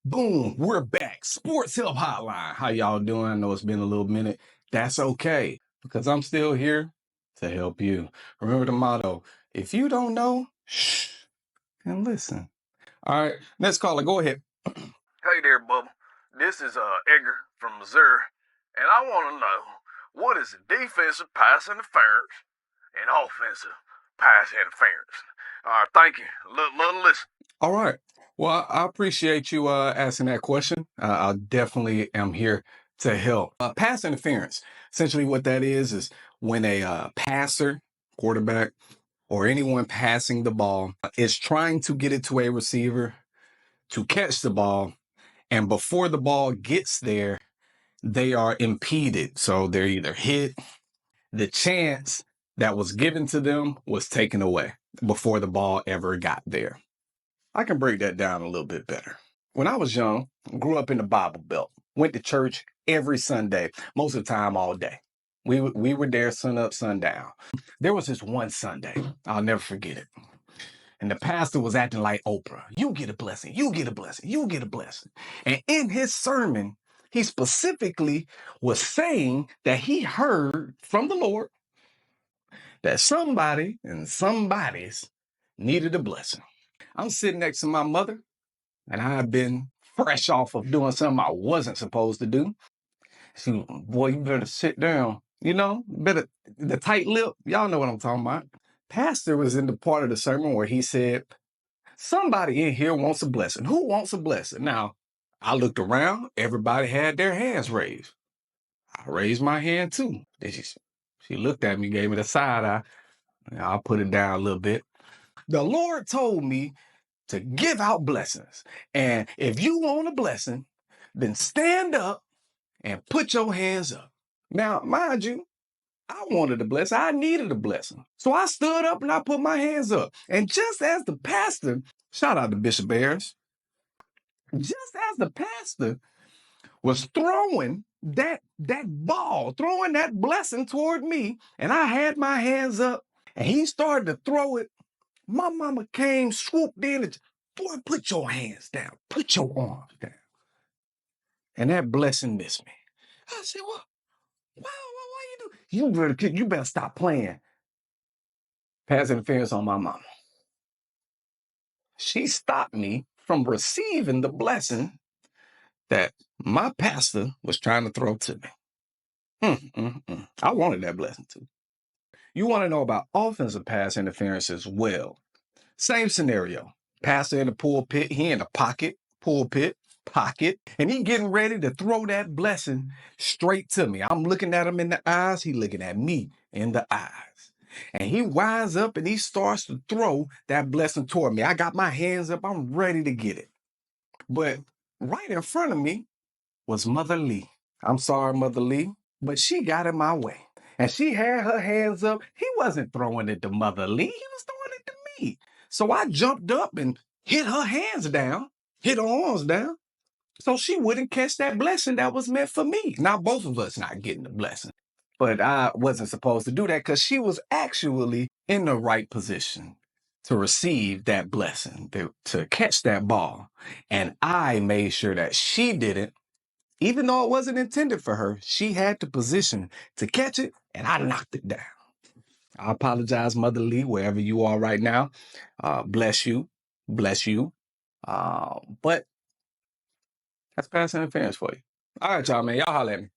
Boom, we're back. Sports Help Hotline. How y'all doing? I know it's been a little minute. That's okay, because I'm still here to help you. Remember the motto, if you don't know, shh, and listen. All right, next caller, go ahead. Hey there, Bubba. This is Edgar from Missouri, and I want to know what is defensive pass interference and offensive pass interference. All right, thank you. Little listen. All right. Well, I appreciate you asking that question. I definitely am here to help. Pass interference, essentially what that is when a passer, quarterback, or anyone passing the ball is trying to get it to a receiver to catch the ball, and before the ball gets there, they are impeded. So they're either hit, the chance that was given to them was taken away before the ball ever got there. I can break that down a little bit better. When I was young, grew up in the Bible Belt, went to church every Sunday, most of the time all day. We were there sun up, sundown. There was this one Sunday, I'll never forget it. And the pastor was acting like Oprah. You get a blessing, you get a blessing, you get a blessing. And in his sermon, he specifically was saying that he heard from the Lord that somebody and somebody's needed a blessing. I'm sitting next to my mother, and I've been fresh off of doing something I wasn't supposed to do. She, boy, you better sit down. Better the tight lip. Y'all know what I'm talking about. Pastor was in the part of the sermon where he said, somebody in here wants a blessing. Who wants a blessing? Now, I looked around. Everybody had their hands raised. I raised my hand too. Then she looked at me, gave me the side eye. I'll put it down a little bit. The Lord told me to give out blessings. And if you want a blessing, then stand up and put your hands up. Now, mind you, I wanted a blessing. I needed a blessing. So I stood up and I put my hands up. And just as the pastor, shout out to Bishop Ayers, just as the pastor was throwing that ball, throwing that blessing toward me, and I had my hands up, and he started to throw it, my mama came, swooped in, and boy, put your hands down, put your arms down. And that blessing missed me. I said, well, why you do? You better stop playing pass interference on my mama. She stopped me from receiving the blessing that my pastor was trying to throw to me. I wanted that blessing too. You want to know about offensive pass interference as well. Same scenario. Pastor in the pulpit, he in the pulpit, pocket, and he getting ready to throw that blessing straight to me. I'm looking at him in the eyes, he looking at me in the eyes. And he winds up and he starts to throw that blessing toward me. I got my hands up, I'm ready to get it. But right in front of me was Mother Lee. I'm sorry, Mother Lee, but she got in my way. And she had her hands up. He wasn't throwing it to Mother Lee, he was throwing it to me. So I jumped up and hit her hands down, hit her arms down, so she wouldn't catch that blessing that was meant for me. Now, both of us not getting the blessing. But I wasn't supposed to do that because she was actually in the right position to receive that blessing, to catch that ball. And I made sure that she didn't, even though it wasn't intended for her, she had the position to catch it, and I knocked it down. I apologize, Mother Lee, wherever you are right now. Bless you. Bless you. But that's pass interference for you. All right, y'all, man. Y'all holler at me.